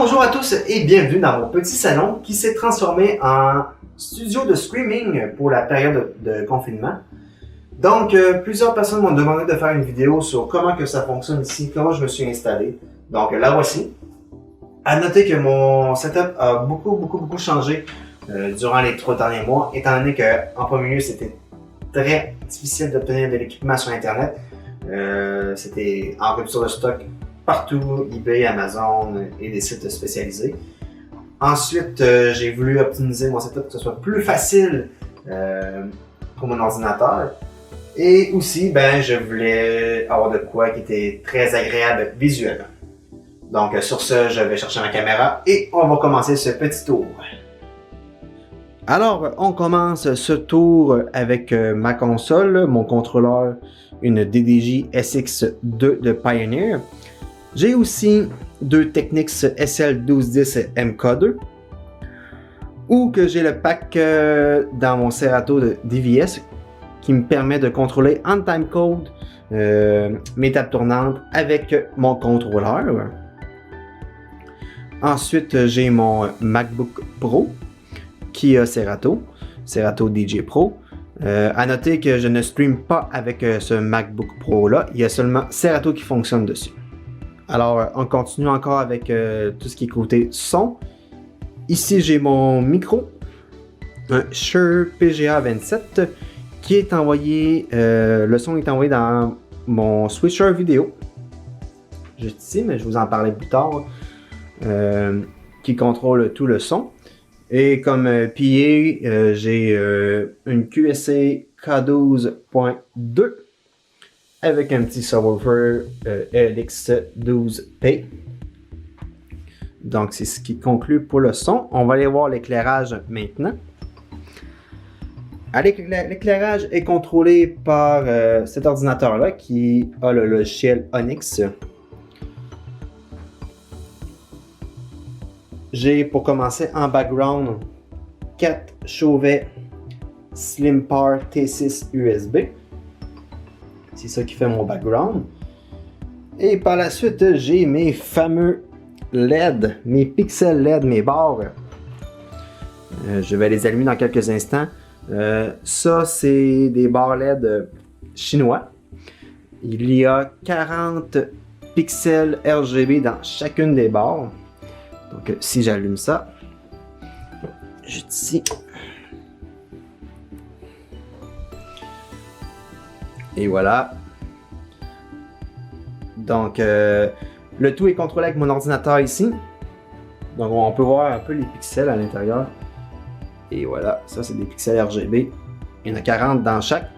Bonjour à tous et bienvenue dans mon petit salon qui s'est transformé en studio de streaming pour la période de confinement. Donc, plusieurs personnes m'ont demandé de faire une vidéo sur comment que ça fonctionne ici, comment je me suis installé. Donc, la voici. À noter que mon setup a beaucoup changé durant les 3 derniers mois, étant donné qu'en premier lieu, c'était très difficile d'obtenir de l'équipement sur Internet. C'était en rupture de stock partout, eBay, Amazon et des sites spécialisés. Ensuite, j'ai voulu optimiser mon setup pour que ce soit plus facile pour mon ordinateur. Et aussi, je voulais avoir de quoi qui était très agréable visuellement. Donc, sur ce, je vais chercher ma caméra et on va commencer ce petit tour. Alors, on commence ce tour avec ma console, mon contrôleur, une DDJ SX2 de Pioneer. J'ai aussi deux Technics SL1210 MK2, ou que j'ai le pack dans mon Serato de DVS qui me permet de contrôler en timecode mes tables tournantes avec mon contrôleur. Ensuite, j'ai mon MacBook Pro qui a Serato DJ Pro. À noter que je ne stream pas avec ce MacBook Pro là, il y a seulement Serato qui fonctionne dessus. Alors, on continue encore avec tout ce qui est côté son. Ici, j'ai mon micro, un Shure PGA27 qui est envoyé, le son est envoyé dans mon switcher vidéo. Juste ici, mais je vous en parlais plus tard, qui contrôle tout le son. Et comme PA, j'ai une QSC K12.2 avec un petit subwoofer LX12P. Donc c'est ce qui conclut pour le son. On va aller voir l'éclairage maintenant. L'éclairage est contrôlé par cet ordinateur-là qui a le logiciel Onyx. J'ai pour commencer en background 4 Chauvet Slimpar T6 USB. C'est ça qui fait mon background. Et par la suite, j'ai mes fameux LED, mes pixels LED, mes barres. Je vais les allumer dans quelques instants. Ça, c'est des barres LED chinois. Il y a 40 pixels RGB dans chacune des barres. Donc, si j'allume ça, juste ici. Et voilà. Donc, le tout est contrôlé avec mon ordinateur ici. Donc, on peut voir un peu les pixels à l'intérieur. Et voilà, ça c'est des pixels RGB. Il y en a 40 dans chaque.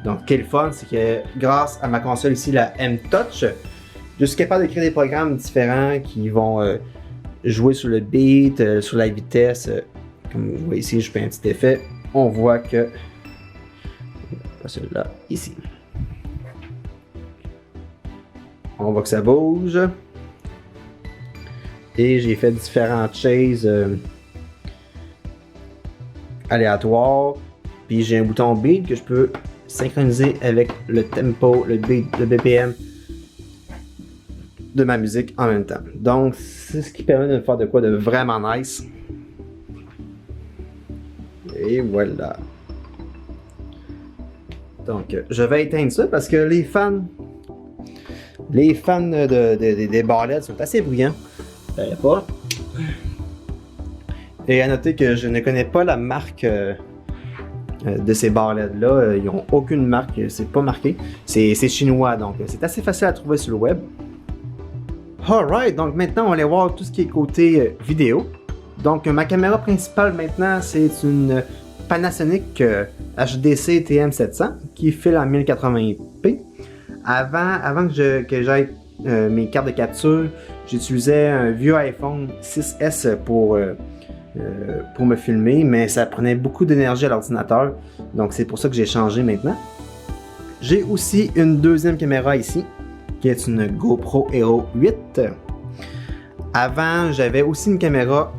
Donc, quel fun, c'est que grâce à ma console ici, la M-Touch, je suis capable d'écrire des programmes différents qui vont jouer sur le beat, sur la vitesse. Comme vous voyez ici, je fais un petit effet. On voit que... Pas celui-là, ici. On voit que ça bouge. Et j'ai fait différentes chases aléatoires. Puis j'ai un bouton beat que je peux synchroniser avec le tempo, le beat, le BPM de ma musique en même temps. Donc c'est ce qui permet de faire de quoi de vraiment nice. Et voilà. Donc je vais éteindre ça parce que les fans des barres LED sont assez bruyants. Pas. Et à noter que je ne connais pas la marque de ces barres LED là. Ils n'ont aucune marque, c'est pas marqué. C'est chinois, donc c'est assez facile à trouver sur le web. Alright, donc maintenant on va aller voir tout ce qui est côté vidéo. Donc ma caméra principale maintenant c'est une Panasonic HDC TM700 qui file en 1080p. Avant que j'aille mes cartes de capture, j'utilisais un vieux iPhone 6S pour me filmer, mais ça prenait beaucoup d'énergie à l'ordinateur, donc c'est pour ça que j'ai changé maintenant. J'ai aussi une deuxième caméra ici, qui est une GoPro Hero 8. Avant, j'avais aussi une caméra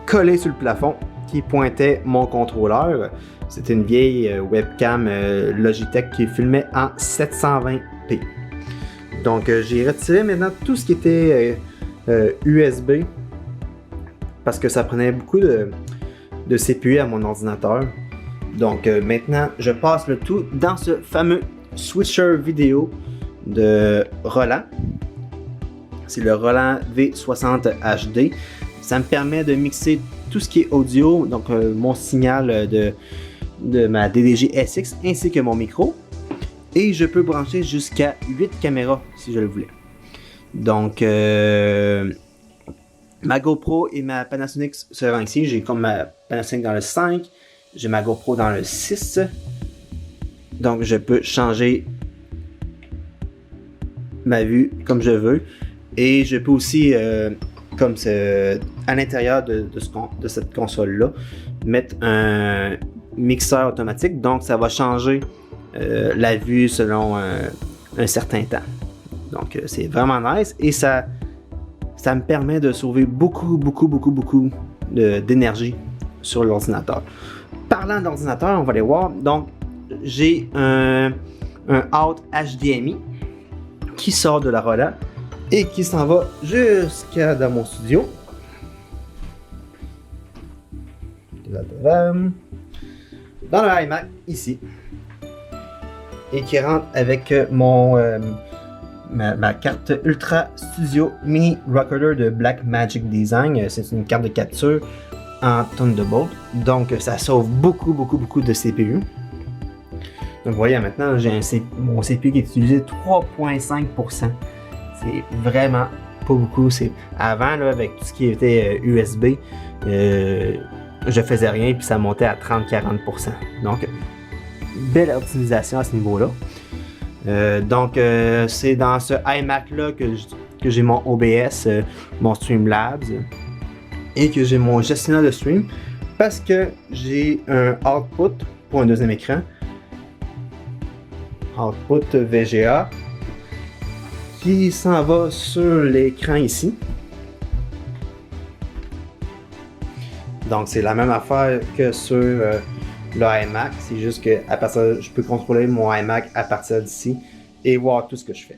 collée sur le plafond qui pointait mon contrôleur. C'était une vieille webcam Logitech qui filmait en 720p. Donc j'ai retiré maintenant tout ce qui était USB parce que ça prenait beaucoup de CPU à mon ordinateur. Donc maintenant, je passe le tout dans ce fameux switcher vidéo de Roland. C'est le Roland V60 HD. Ça me permet de mixer tout ce qui est audio, donc mon signal de ma DDG SX ainsi que mon micro. Et je peux brancher jusqu'à 8 caméras si je le voulais. Donc ma GoPro et ma Panasonic se rendent ici. J'ai comme ma Panasonic dans le 5, j'ai ma GoPro dans le 6. Donc je peux changer ma vue comme je veux. Et je peux aussi, comme à l'intérieur de cette console-là, mettre un mixeur automatique. Donc ça va changer la vue selon un certain temps. Donc c'est vraiment nice et ça me permet de sauver beaucoup d'énergie sur l'ordinateur. Parlant d'ordinateur, on va aller voir. Donc j'ai un out HDMI qui sort de la Roland et qui s'en va jusqu'à dans mon studio. Dans le iMac ici. Et qui rentre avec ma carte Ultra Studio Mini Recorder de Blackmagic Design. C'est une carte de capture en Thunderbolt. Donc ça sauve beaucoup de CPU. Donc vous voyez maintenant j'ai mon CPU qui est utilisé 3.5%. C'est vraiment pas beaucoup. Avant là, avec tout ce qui était USB, je faisais rien puis ça montait à 30-40%. Donc belle optimisation à ce niveau-là. Donc c'est dans ce iMac là que j'ai mon OBS, mon Streamlabs et que j'ai mon gestionnaire de stream parce que j'ai un output pour un deuxième écran. Output VGA qui s'en va sur l'écran ici. Donc c'est la même affaire que sur le iMac, c'est juste que à partir je peux contrôler mon iMac à partir d'ici et voir tout ce que je fais.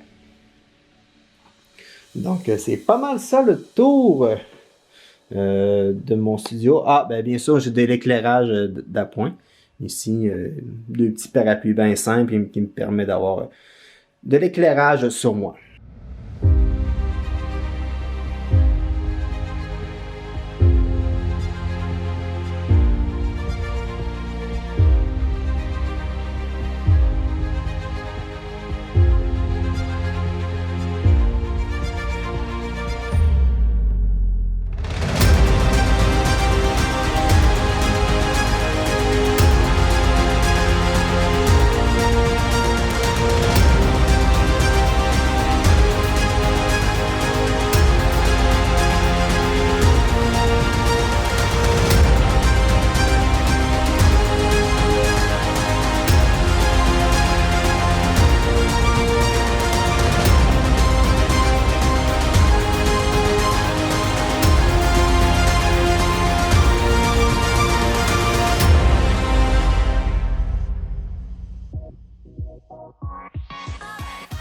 Donc c'est pas mal ça le tour de mon studio. Ah ben bien sûr j'ai de l'éclairage d'appoint. Ici deux petits parapluies bien simples qui me permettent d'avoir de l'éclairage sur moi.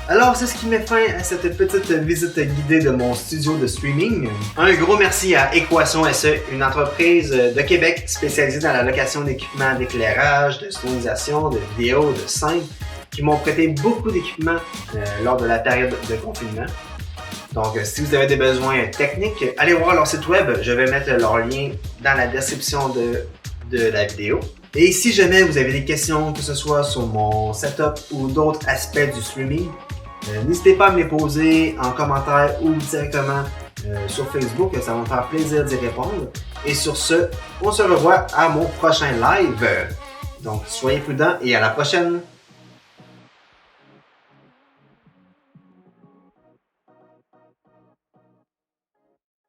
Alors, c'est ce qui met fin à cette petite visite guidée de mon studio de streaming. Un gros merci à Équation SE, une entreprise de Québec spécialisée dans la location d'équipements d'éclairage, de sonorisation, de vidéo, de scène, qui m'ont prêté beaucoup d'équipements lors de la période de confinement. Donc, si vous avez des besoins techniques, allez voir leur site web. Je vais mettre leur lien dans la description de la vidéo. Et si jamais vous avez des questions, que ce soit sur mon setup ou d'autres aspects du streaming, n'hésitez pas à me les poser en commentaire ou directement sur Facebook, ça va me faire plaisir d'y répondre. Et sur ce, on se revoit à mon prochain live. Donc soyez prudents et à la prochaine!